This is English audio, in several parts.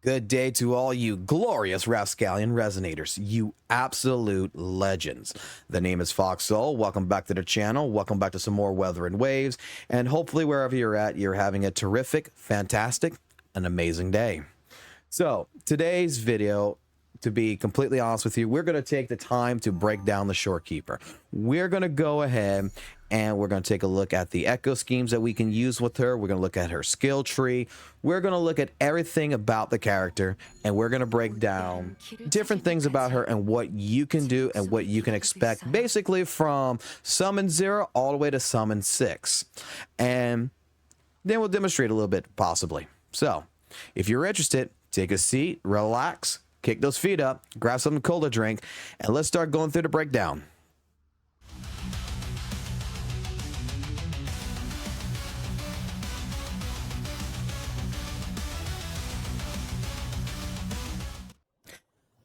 Good day to all you glorious Rascallion Resonators, you absolute legends. The name is FOXSOL. Welcome back to the channel. Welcome back to some more Wuthering Waves. And hopefully wherever you're at, you're having a terrific, fantastic, and amazing day. So today's video, to be completely honest with you, we're going to take the time to break down the Shorekeeper. We're going to go ahead and we're going to take a look at the echo schemes that we can use with her. We're going to look at her skill tree. We're going to look at everything about the character, and we're going to break down different things about her and what you can do and what you can expect, basically from summon 0 all the way to summon 6. And then we'll demonstrate a little bit, possibly. So if you're interested, take a seat, relax, kick those feet up, grab something cold to drink, and let's start going through the breakdown.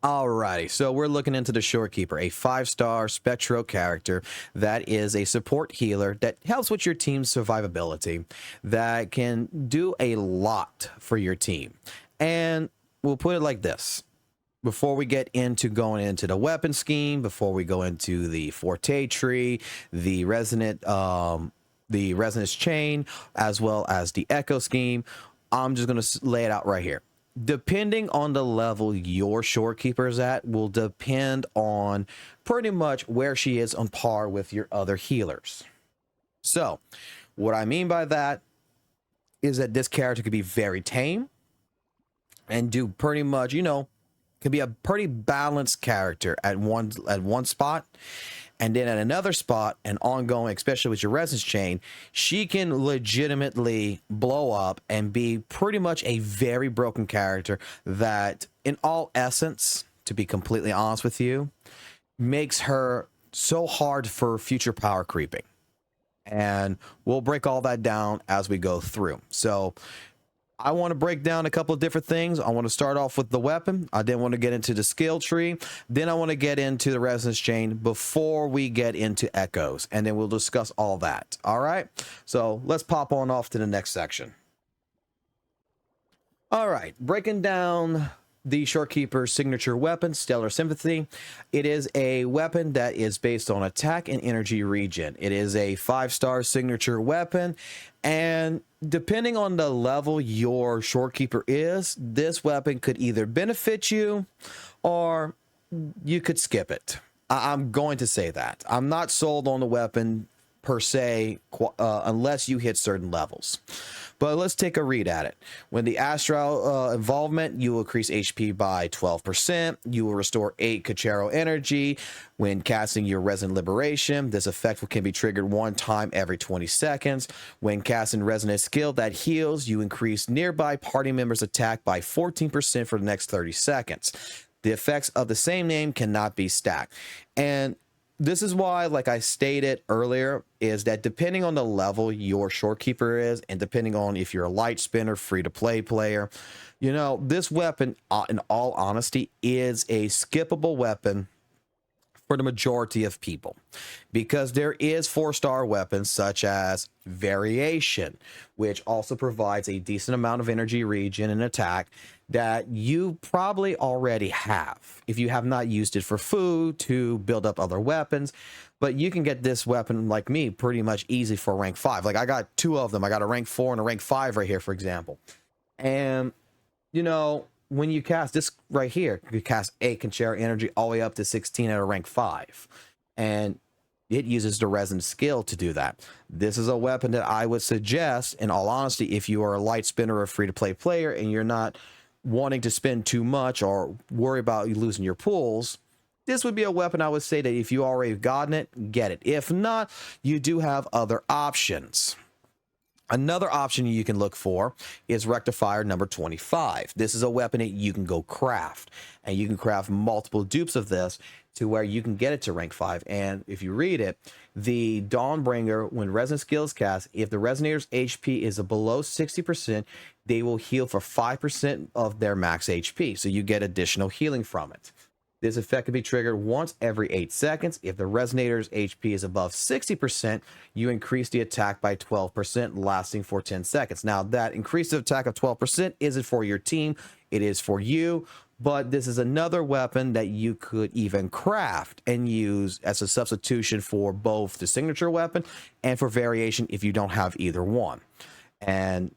Alrighty, so we're looking into the Shorekeeper, a 5-star Spectro character that is a support healer that helps with your team's survivability, that can do a lot for your team. And we'll put it like this. Before we get into going into the weapon scheme, before we go into the Forte tree, the resonance chain, as well as the echo scheme, I'm just going to lay it out right here. Depending on the level your Shorekeeper is at will depend on pretty much where she is on par with your other healers. So what I mean by that is that this character could be very tame and do pretty much, you know, could be a pretty balanced character at one spot, and then at another spot and ongoing, especially with your resonance chain, she can legitimately blow up and be pretty much a very broken character that, in all essence, to be completely honest with you, makes her so hard for future power creeping. And we'll break all that down as we go through. So I want to break down a couple of different things. I want to start off with the weapon. I then want to get into the skill tree. Then I want to get into the resonance chain before we get into echoes. And then we'll discuss all that. All right. So let's pop on off to the next section. All right. Breaking down the Shorekeeper's signature weapon, Stellar Sympathy. It is a weapon that is based on attack and energy regen. It is a 5-star signature weapon, and depending on the level your Shorekeeper is, this weapon could either benefit you or you could skip it. I'm going to say that. I'm not sold on the weapon per se unless you hit certain levels. But let's take a read at it. When the astral involvement, you will increase HP by 12%. You will restore 8 GLYTCH Energy when casting your Resonant Liberation. This effect can be triggered 1 time every 20 seconds. When casting Resonant Skill that heals, you increase nearby party members' attack by 14% for the next 30 seconds. The effects of the same name cannot be stacked. And this is why, like I stated earlier, is that depending on the level your Shorekeeper is, and depending on if you're a light spinner, free-to-play player, you know, this weapon, in all honesty, is a skippable weapon for the majority of people, because there is 4-star weapons such as Variation, which also provides a decent amount of energy regen and attack that you probably already have if you have not used it for food to build up other weapons. But you can get this weapon, like me, pretty much easy for rank 5. Like I got 2 of them. I got a rank 4 and a rank 5 right here, for example. And you know, when you cast this right here, you cast 8 GLYTCH Energy all the way up to 16 at a rank 5, and it uses the resonant skill to do that. This is a weapon that I would suggest, in all honesty, if you are a light spinner or a free-to-play player and you're not wanting to spend too much or worry about you losing your pools, this would be a weapon I would say that if you already gotten it, get it. If not, you do have other options. Another option you can look for is Rectifier number 25. This is a weapon that you can go craft, and you can craft multiple dupes of this to where you can get it to rank 5. And if you read it, the Dawnbringer, when Resonant Skills cast, if the Resonator's HP is below 60%, they will heal for 5% of their max HP. So you get additional healing from it. This effect can be triggered once every 8 seconds. If the resonator's HP is above 60%, you increase the attack by 12%, lasting for 10 seconds. Now, that increased attack of 12% isn't for your team, it is for you. But this is another weapon that you could even craft and use as a substitution for both the signature weapon and for variation if you don't have either one. And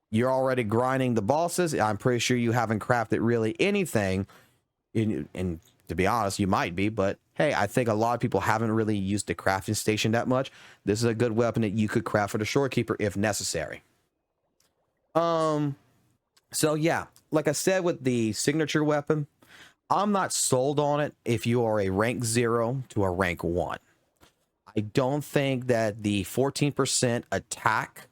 you're already grinding the bosses. I'm pretty sure you haven't crafted really anything. And to be honest, you might be, but hey, I think a lot of people haven't really used the crafting station that much. This is a good weapon that you could craft for the Shorekeeper if necessary. So yeah, like I said with the signature weapon, I'm not sold on it if you are a rank 0 to a rank 1. I don't think that the 14% attack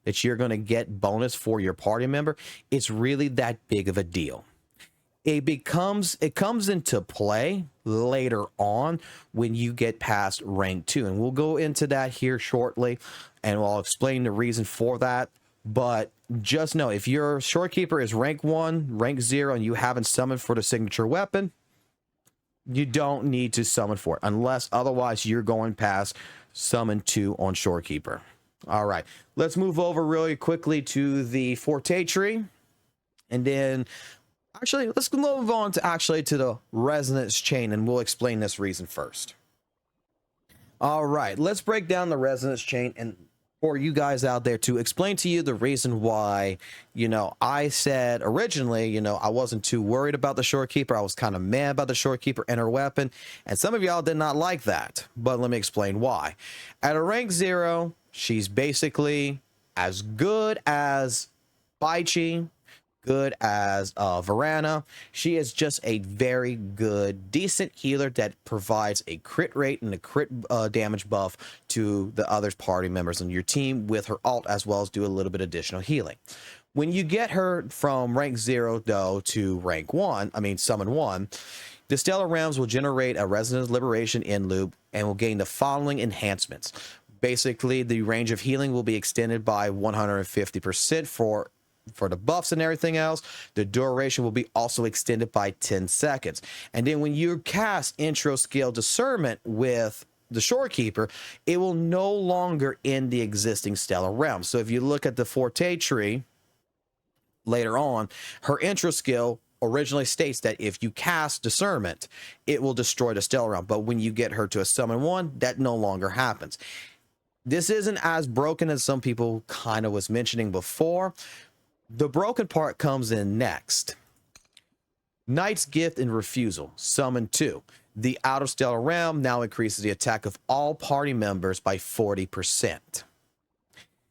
that you're going to get bonus for your party member is really that big of a deal. It comes into play later on when you get past rank 2, and we'll go into that here shortly, and I'll explain the reason for that. But just know, if your Shorekeeper is rank 1, rank 0, and you haven't summoned for the signature weapon, you don't need to summon for it, unless otherwise you're going past summon 2 on Shorekeeper. All right, let's move over really quickly to the Forte tree, and then actually, let's move on to the resonance chain, and we'll explain this reason first. All right, let's break down the resonance chain, and for you guys out there to explain to you the reason why, I said originally, I wasn't too worried about the Shorekeeper. I was kind of mad about the Shorekeeper and her weapon, and some of y'all did not like that, but let me explain why. At a rank 0, she's basically as good as Baichi, good as Varana. She is just a very good, decent healer that provides a crit rate and a crit damage buff to the other party members on your team with her ult, as well as do a little bit additional healing. When you get her from rank 0 though to rank 1, summon 1, the Stellar Realms will generate a Resonance Liberation in loop and will gain the following enhancements. Basically, the range of healing will be extended by 150% for the buffs and everything else. The duration will be also extended by 10 seconds. And then when you cast intro skill discernment with the Shorekeeper, it will no longer end the existing stellar realm. So if you look at the Forte tree later on, her intro skill originally states that if you cast discernment, it will destroy the stellar realm. But when you get her to a summon 1, that no longer happens. This isn't as broken as some people kind of was mentioning before. The broken part comes in next. Knight's Gift and Refusal, summon 2. The outer stellar realm now increases the attack of all party members by 40%.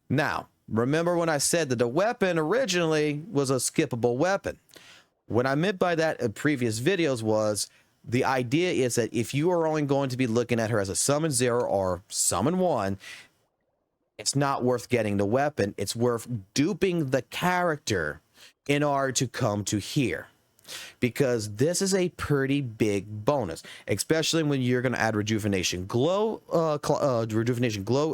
Now, remember when I said that the weapon originally was a skippable weapon? What I meant by that in previous videos was the idea is that if you are only going to be looking at her as a summon 0 or summon 1, it's not worth getting the weapon. It's worth duping the character in order to come to here, because this is a pretty big bonus, especially when you're going to add rejuvenation glow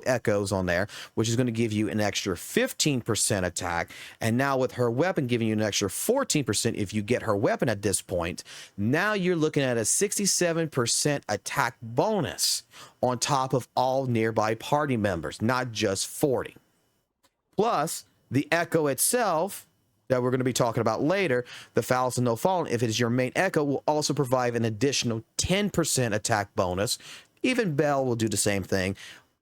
echoes on there, which is going to give you an extra 15% attack. And now with her weapon giving you an extra 14% if you get her weapon at this point, now you're looking at a 67% attack bonus on top of all nearby party members, not just 40. Plus the echo itself that we're going to be talking about later, the Phallus and No Fallen, if it is your main echo, will also provide an additional 10% attack bonus. Even Bell will do the same thing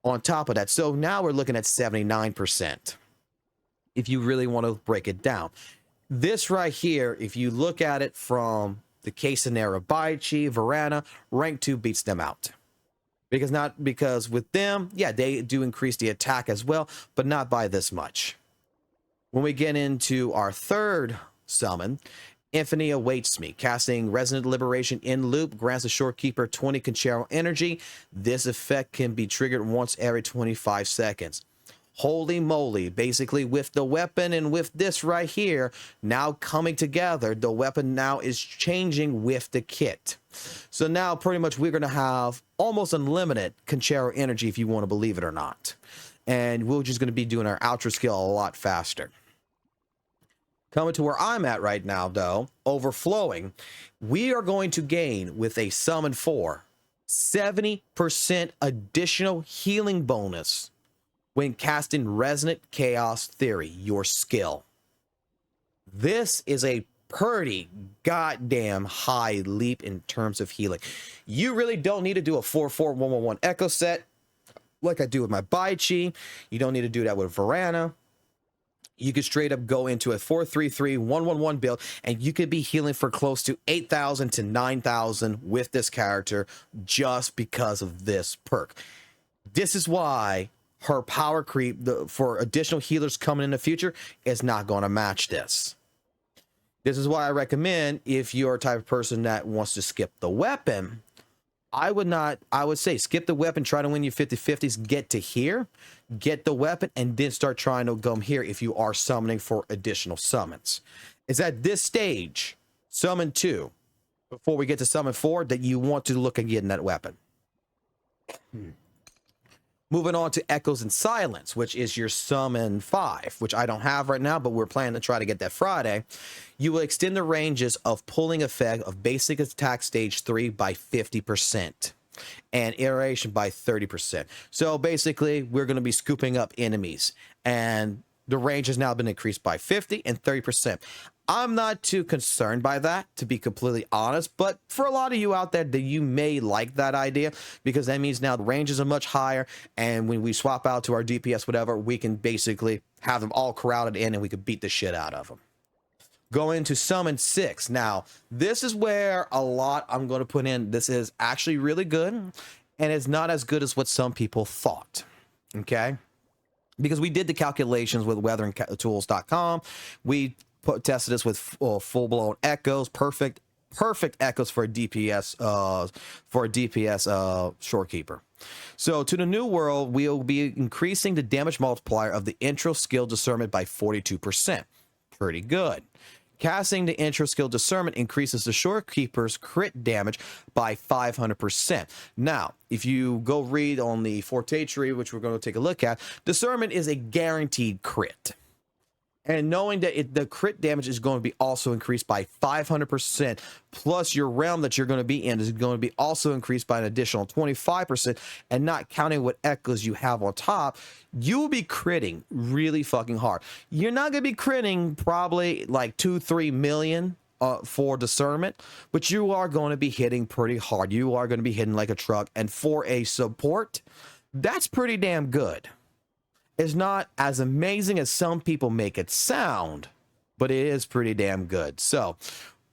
on top of that. So now we're looking at 79% if you really want to break it down. This right here, if you look at it from the case scenario, Baichi, Varana, rank 2 beats them out. Because with them, yeah, they do increase the attack as well, but not by this much. When we get into our third summon, Infinity Awaits Me. Casting Resonant Liberation in loop grants the Shorekeeper 20 Conchero energy. This effect can be triggered once every 25 seconds. Holy moly, basically with the weapon and with this right here now coming together, the weapon now is changing with the kit. So now pretty much we're going to have almost unlimited Conchero energy, if you want to believe it or not. And we're just going to be doing our ultra skill a lot faster. Coming to where I'm at right now, though, overflowing, we are going to gain with a summon 4 70% additional healing bonus when casting Resonant Chaos Theory, your skill. This is a pretty goddamn high leap in terms of healing. You really don't need to do a 4-4-1-1-1 Echo set like I do with my Baichi. You don't need to do that with Varana. You could straight up go into a 4-3-3-1-1-1 build, and you could be healing for close to 8,000 to 9,000 with this character just because of this perk. This is why her power creep for additional healers coming in the future is not going to match this. This is why I recommend, if you're a type of person that wants to skip the weapon, I would say skip the weapon, try to win your 50-50s, get to here, get the weapon, and then start trying to come here if you are summoning for additional summons. It's at this stage, summon 2, before we get to summon 4, that you want to look at getting that weapon. Moving on to Echoes and Silence, which is your summon 5, which I don't have right now, but we're planning to try to get that Friday. You will extend the ranges of pulling effect of basic attack stage 3 by 50% and iteration by 30%. So basically, we're going to be scooping up enemies, and the range has now been increased by 50 and 30%. I'm not too concerned by that, to be completely honest, but for a lot of you out there, that you may like that idea, because that means now the ranges are much higher, and when we swap out to our DPS, whatever, we can basically have them all crowded in, and we can beat the shit out of them. Go into summon 6. Now, this is where a lot I'm going to put in. This is actually really good, and it's not as good as what some people thought, okay? Because we did the calculations with WutheringTools.com. We tested this with full-blown echoes, perfect echoes for a DPS Shorekeeper. So to the new world, we'll be increasing the damage multiplier of the intro skill discernment by 42%. Pretty good. Casting the intro skill discernment increases the Shorekeeper's crit damage by 500%. Now, if you go read on the Forte tree, which we're going to take a look at, discernment is a guaranteed crit. And knowing that the crit damage is going to be also increased by 500%, plus your realm that you're going to be in is going to be also increased by an additional 25%, and not counting what echoes you have on top, you will be critting really fucking hard. You're not going to be critting probably like 2-3 million for discernment, but you are going to be hitting pretty hard. You are going to be hitting like a truck, and for a support, that's pretty damn good. It's not as amazing as some people make it sound, but it is pretty damn good. So,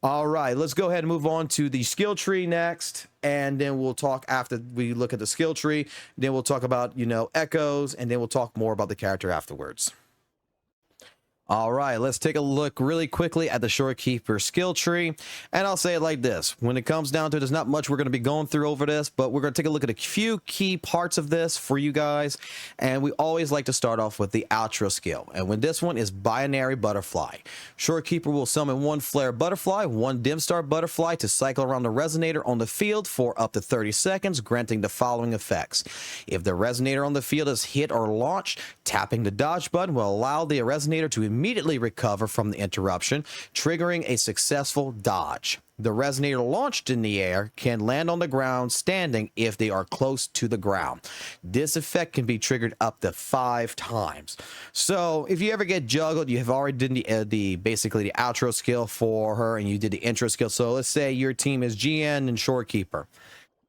all right, let's go ahead and move on to the skill tree next, and then we'll talk after we look at the skill tree. Then we'll talk about, echoes, and then we'll talk more about the character afterwards. All right, let's take a look really quickly at the Shorekeeper skill tree. And I'll say it like this. When it comes down to it, there's not much we're going to be going through over this, but we're going to take a look at a few key parts of this for you guys. And we always like to start off with the outro skill. And when this one is Binary Butterfly. Shorekeeper will summon 1 Flare Butterfly, 1 Dim Star Butterfly to cycle around the Resonator on the field for up to 30 seconds, granting the following effects. If the Resonator on the field is hit or launched, tapping the dodge button will allow the Resonator to immediately recover from the interruption, triggering a successful dodge. The Resonator launched in the air can land on the ground standing if they are close to the ground. This effect can be triggered up to 5 times. So if you ever get juggled, you have already done basically the outro skill for her, and you did the intro skill. So let's say your team is GN and Shorekeeper.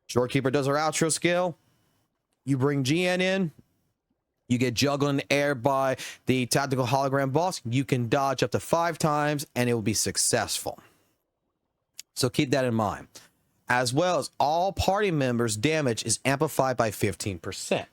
Shorekeeper does her outro skill. You bring GN in. You get juggled in the air by the tactical hologram boss. You can dodge up to 5 times, and it will be successful. So keep that in mind. As well as all party members' damage is amplified by 15%.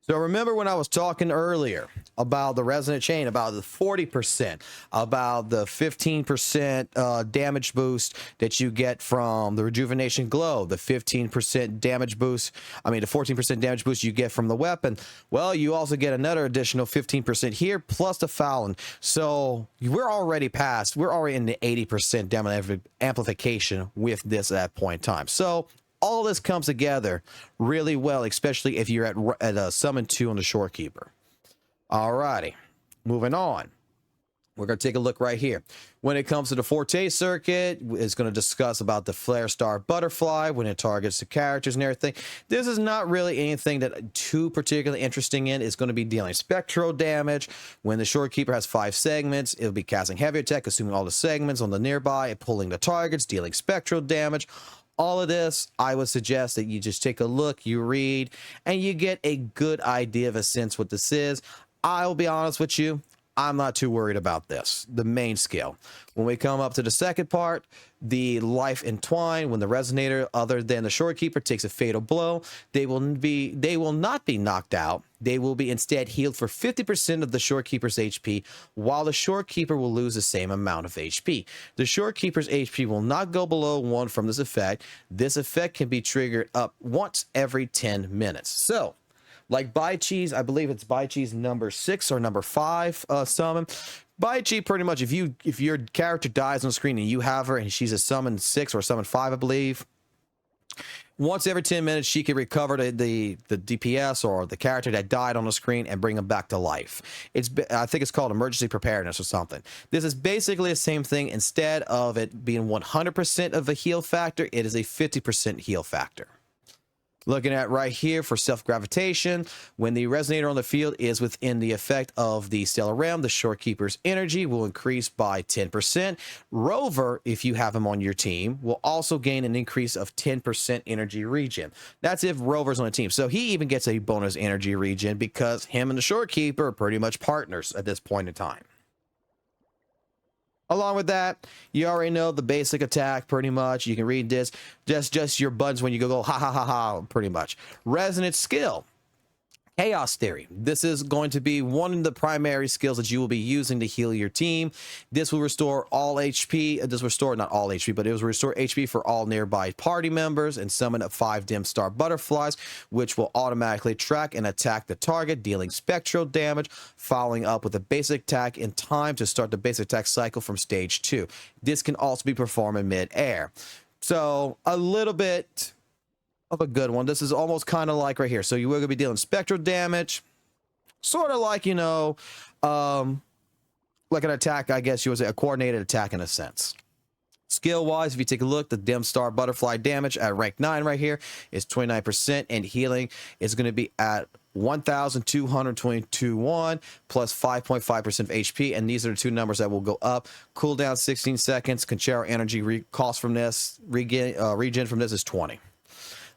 So remember when I was talking earlier about the resonant chain, about the 40%, about the 15% damage boost that you get from the rejuvenation glow, the 15% damage boost, the 14% damage boost you get from the weapon. Well, you also get another additional 15% here, plus the fouling. So we're already in the 80% damage amplification with this at that point in time. So all this comes together really well, especially if you're at summon 2 on the Shorekeeper. Alrighty, moving on. We're going to take a look right here. When it comes to the Forte circuit, it's going to discuss about the Flare Star Butterfly when it targets the characters and everything. This is not really anything that too particularly interesting in. It's going to be dealing spectral damage. When the Shorekeeper has 5 segments, it'll be casting heavy attack, consuming all the segments on the nearby, and pulling the targets, dealing spectral damage. All of this, I would suggest that you just take a look, you read, and you get a good idea of a sense what this is. I'll be honest with you. I'm not too worried about this, the main skill. When we come up to the second part, the Life Entwine, when the Resonator other than the Shorekeeper takes a fatal blow, they will not be knocked out. They will be instead healed for 50% of the Shorekeeper's HP, while the Shorekeeper will lose the same amount of HP. The Shorekeeper's HP will not go below 1 from this effect. This effect can be triggered up once every 10 minutes. So, like GLYTCH, I believe it's GLYTCH number 6 or number 5 summon. GLYTCH, pretty much, if your character dies on screen and you have her and she's a summon 6 or summon 5, I believe, once every 10 minutes she can recover the DPS or the character that died on the screen and bring them back to life. I think it's called emergency preparedness or something. This is basically the same thing. Instead of it being 100% of a heal factor, it is a 50% heal factor. Looking at right here for self-gravitation, when the Resonator on the field is within the effect of the Stellar Realm, the Shorekeeper's energy will increase by 10%. Rover, if you have him on your team, will also gain an increase of 10% energy regen. That's if Rover's on a team. So he even gets a bonus energy regen because him and the Shorekeeper are pretty much partners at this point in time. Along with that, you already know the basic attack pretty much. You can read this. Just your buttons when you go ha ha ha ha pretty much. Resonant skill. Chaos Theory. This is going to be one of the primary skills that you will be using to heal your team. This will restore all HP. This will restore not all HP, but it will restore HP for all nearby party members and summon up 5 dim star butterflies, which will automatically track and attack the target, dealing spectral damage, following up with a basic attack in time to start the basic attack cycle from stage 2. This can also be performed in mid-air. So a little bit of a good one. This is almost kind of like right here. So you will going to be dealing spectral damage, sort of like, you know, like an attack, I guess you would say, a coordinated attack in a sense. Skill wise, if you take a look, the dim star butterfly damage at rank 9 right here is 29%, and healing is going to be at 1,222 plus 5.5% of HP, and these are the two numbers that will go up. Cooldown 16 seconds. Conchero energy cost from this regen from this is 20.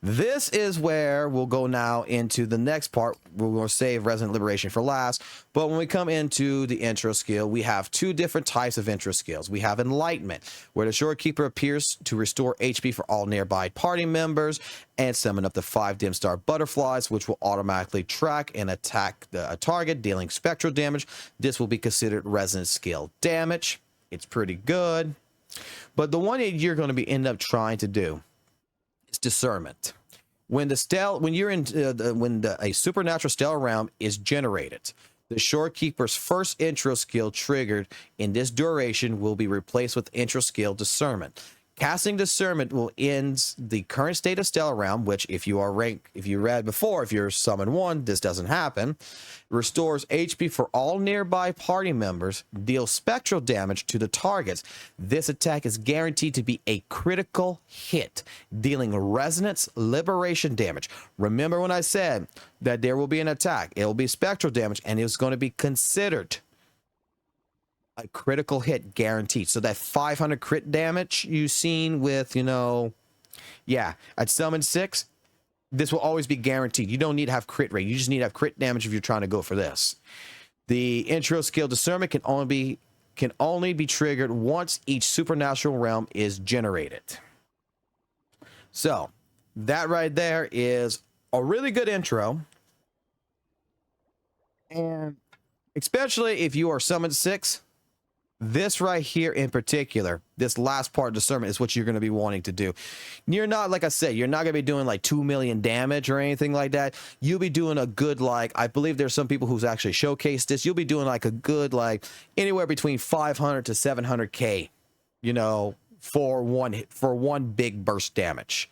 This is where we'll go now into the next part. We're going to save Resonant Liberation for last. But when we come into the intro skill, we have 2 different types of intro skills. We have Enlightenment, where the Shorekeeper appears to restore HP for all nearby party members and summon up to 5 dim star butterflies, which will automatically track and attack a target, dealing spectral damage. This will be considered Resonant skill damage. It's pretty good. But the one that you're going to end up trying to do, discernment. When a supernatural stellar realm is generated, the Shorekeeper's first intro skill triggered in this duration will be replaced with intro skill discernment. Casting discernment will end the current state of stellar realm, which if you read before, if you're summon 1, this doesn't happen. Restores HP for all nearby party members, deals spectral damage to the targets. This attack is guaranteed to be a critical hit, dealing resonance liberation damage. Remember when I said that there will be an attack, it will be spectral damage, and it's going to be considered a critical hit guaranteed. So that 500 crit damage you've seen with, you know, yeah, at summon 6, this will always be guaranteed. You don't need to have crit rate. You just need to have crit damage if you're trying to go for this. The intro skill discernment can only be triggered once each supernatural realm is generated. So that right there is a really good intro. And especially if you are summoned 6, this right here in particular, this last part of discernment is what you're going to be wanting to do. You're not, like I said, you're not going to be doing like 2 million damage or anything like that. You'll be doing a good, like, I believe there's some people who's actually showcased this. You'll be doing like a good, like anywhere between 500 to 700K, you know, for one big burst damage.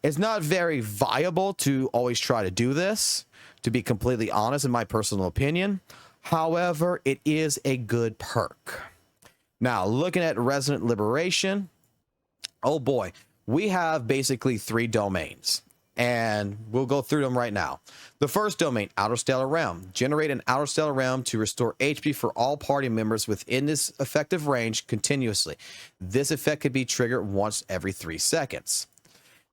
It's not very viable to always try to do this, to be completely honest, in my personal opinion. However, it is a good perk. Now, looking at Resident Liberation, oh boy, we have basically 3 domains, and we'll go through them right now. The first domain, Outer Stellar Realm. Generate an Outer Stellar Realm to restore HP for all party members within this effective range continuously. This effect could be triggered once every 3 seconds.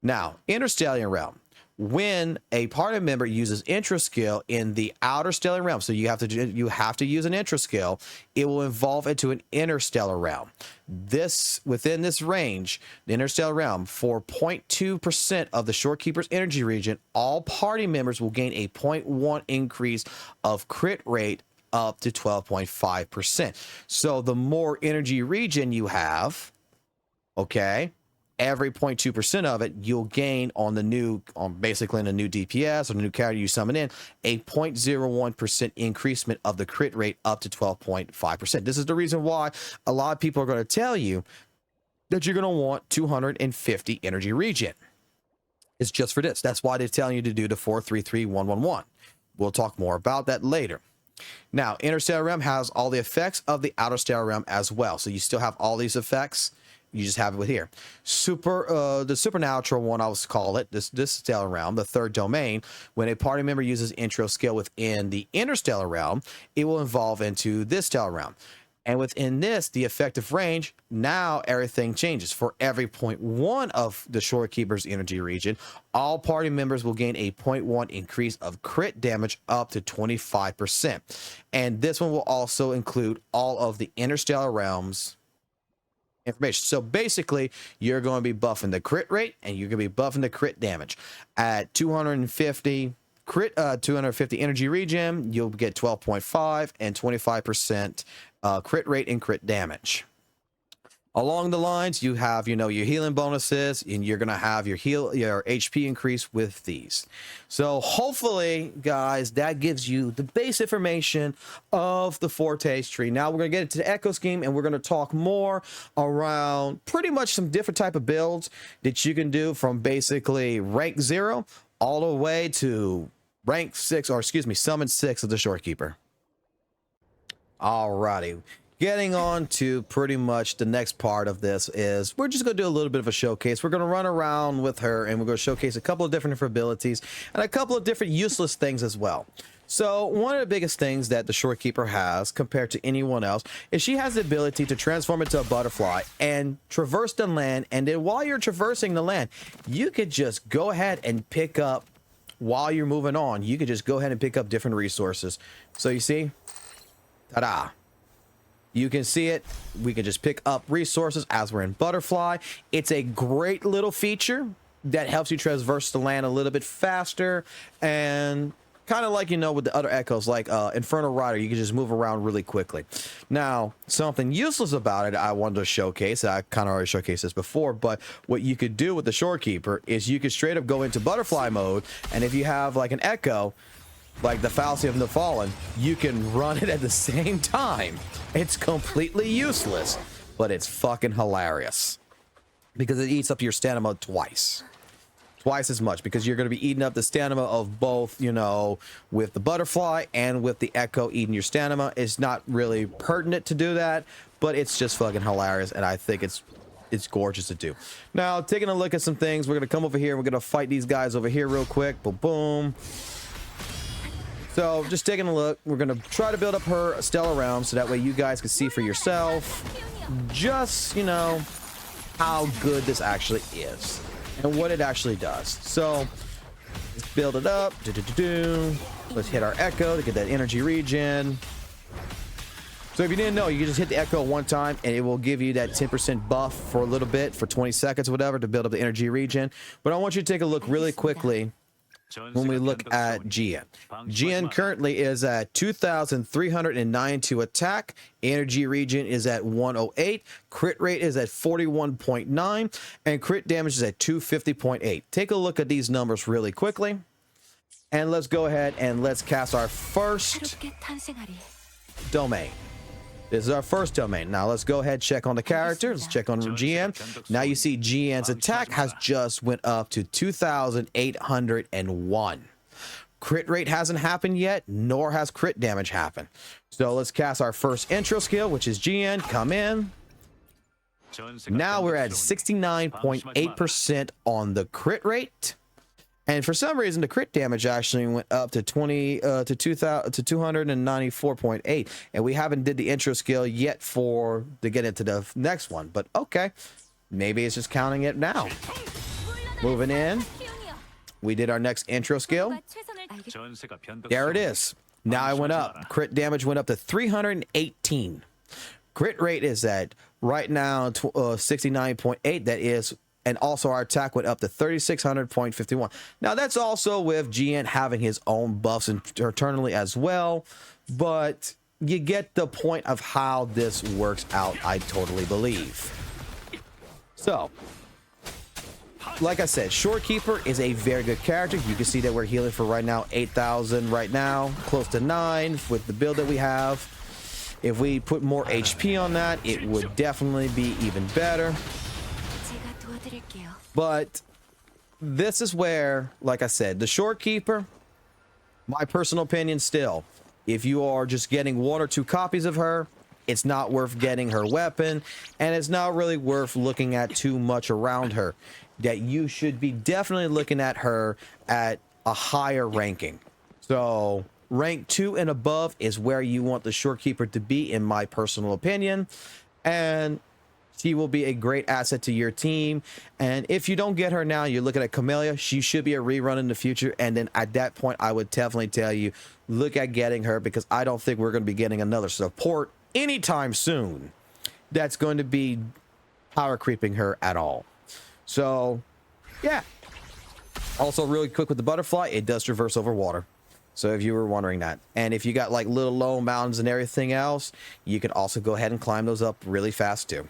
Now, Interstellar Realm. When a party member uses intro skill in the Outer Stellar Realm, so you have to use an intro skill, it will evolve into an Interstellar Realm. Within this range, the Interstellar Realm, for 0.2% of the Shorekeeper's energy region, all party members will gain a 0.1 increase of crit rate up to 12.5%. So the more energy region you have, okay, every 0.2% of it, you'll gain on the new, basically in a new DPS or the new character you summon in, a 0.01% increasement of the crit rate up to 12.5%. This is the reason why a lot of people are going to tell you that you're going to want 250 energy regen. It's just for this. That's why they're telling you to do the 433-111. We'll talk more about that later. Now, Interstellar Realm has all the effects of the Outer Stellar Realm as well. So you still have all these effects. You just have it with here. The supernatural one, I would call it, this stellar realm, the third domain. When a party member uses intro skill within the interstellar realm, it will evolve into this stellar realm. And within this, the effective range, now everything changes. For every 0.1 of the Shorekeeper's energy region, all party members will gain a 0.1 increase of crit damage up to 25%. And this one will also include all of the interstellar realms information. So basically, you're going to be buffing the crit rate and you're going to be buffing the crit damage. At 250 energy regen, you'll get 12.5 and 25% crit rate and crit damage. Along the lines, you have, your healing bonuses, and you're going to have your HP increase with these. So hopefully, guys, that gives you the base information of the Fortes tree. Now we're going to get into the Echo Scheme, and we're going to talk more around pretty much some different type of builds that you can do from basically rank 0 all the way to rank 6, or excuse me, summon 6 of the Shorekeeper. Alrighty. Getting on to pretty much the next part of this is we're just going to do a little bit of a showcase. We're going to run around with her and we're going to showcase a couple of different abilities and a couple of different useless things as well. So one of the biggest things that the Shorekeeper has compared to anyone else is she has the ability to transform into a butterfly and traverse the land. And then while you're traversing the land, you could just go ahead and pick up, while you're moving on, you could just go ahead and pick up different resources. So you see, ta-da. You can see it. We can just pick up resources as we're in Butterfly. It's a great little feature that helps you traverse the land a little bit faster, and kind of like, with the other echoes, like Infernal Rider, you can just move around really quickly. Now, something useless about it I wanted to showcase, I kind of already showcased this before, but what you could do with the Shorekeeper is you could straight up go into Butterfly mode, and if you have like an echo, like the Fallacy of the Fallen, you can run it at the same time. It's completely useless, but it's fucking hilarious because it eats up your stamina twice as much, because you're going to be eating up the stamina of both, with the Butterfly and with the Echo eating your stamina. It's not really pertinent to do that, but it's just fucking hilarious, and I think it's gorgeous to do. Now, taking a look at some things, we're going to come over here and we're going to fight these guys over here real quick. Boom, boom. So just taking a look, we're going to try to build up her stellar realm so that way you guys can see for yourself just, how good this actually is and what it actually does. So let's build it up. Let's hit our Echo to get that energy regen. So if you didn't know, you can just hit the Echo one time and it will give you that 10% buff for a little bit, for 20 seconds or whatever, to build up the energy regen. But I want you to take a look really quickly when we look at GN. GN currently is at 2,392 attack. Energy regen is at 108. Crit rate is at 41.9. And crit damage is at 250.8. Take a look at these numbers really quickly. And let's go ahead and let's cast our first domain. This is our first domain. Now let's go ahead and check on the character. Let's check on GN. Now you see GN's attack has just went up to 2,801. Crit rate hasn't happened yet, nor has crit damage happened. So let's cast our first intro skill, which is GN. Come in. Now we're at 69.8% on the crit rate. And for some reason, the crit damage actually went up to 294.8, and we haven't did the intro skill yet to get into the next one. But okay, maybe it's just counting it now. Moving in, we did our next intro skill. There it is. Now I went up. Crit damage went up to 318. Crit rate is at right now 69.8. That is. And also our attack went up to 3600.51. Now that's also with GN having his own buffs internally as well, but you get the point of how this works out, I totally believe. So, like I said, Shorekeeper is a very good character. You can see that we're healing for right now 8,000 right now, close to 9 with the build that we have. If we put more HP on that, it would definitely be even better. But this is where, like I said, the Shorekeeper, my personal opinion still, if you are just getting 1 or 2 copies of her, it's not worth getting her weapon, and it's not really worth looking at too much around her. That you should be definitely looking at her at a higher ranking. So rank 2 and above is where you want the Shorekeeper to be, in my personal opinion. And she will be a great asset to your team. And if you don't get her now, you're looking at Camellia. She should be a rerun in the future. And then at that point, I would definitely tell you, look at getting her, because I don't think we're going to be getting another support anytime soon that's going to be power creeping her at all. So, yeah. Also, really quick with the butterfly, it does traverse over water. So if you were wondering that. And if you got like little low mountains and everything else, you can also go ahead and climb those up really fast too.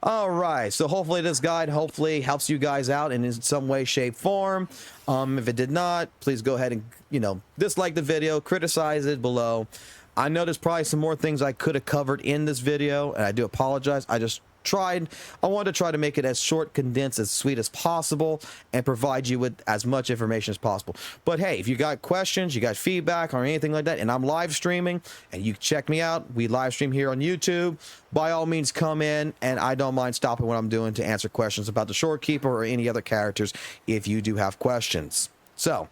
All right, so hopefully this guide helps you guys out in some way, shape, form. If it did not, please go ahead and dislike the video, criticize it below. I know there's probably some more things I could have covered in this video, and I do apologize. I wanted to try to make it as short, condensed, as sweet as possible, and provide you with as much information as possible. But hey, if you got questions, you got feedback or anything like that, and I'm live streaming and you check me out, we live stream here on YouTube, by all means come in, and I don't mind stopping what I'm doing to answer questions about the Shorekeeper or any other characters if you do have questions. So,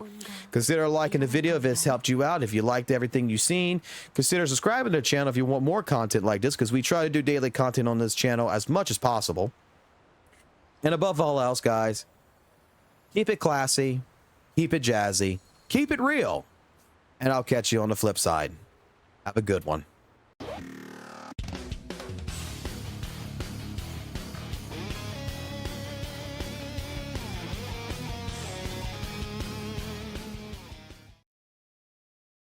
consider liking the video if it's helped you out. If you liked everything you've seen, consider subscribing to the channel if you want more content like this, because we try to do daily content on this channel as much as possible. And above all else, guys, keep it classy, keep it jazzy, keep it real, and I'll catch you on the flip side. Have a good one.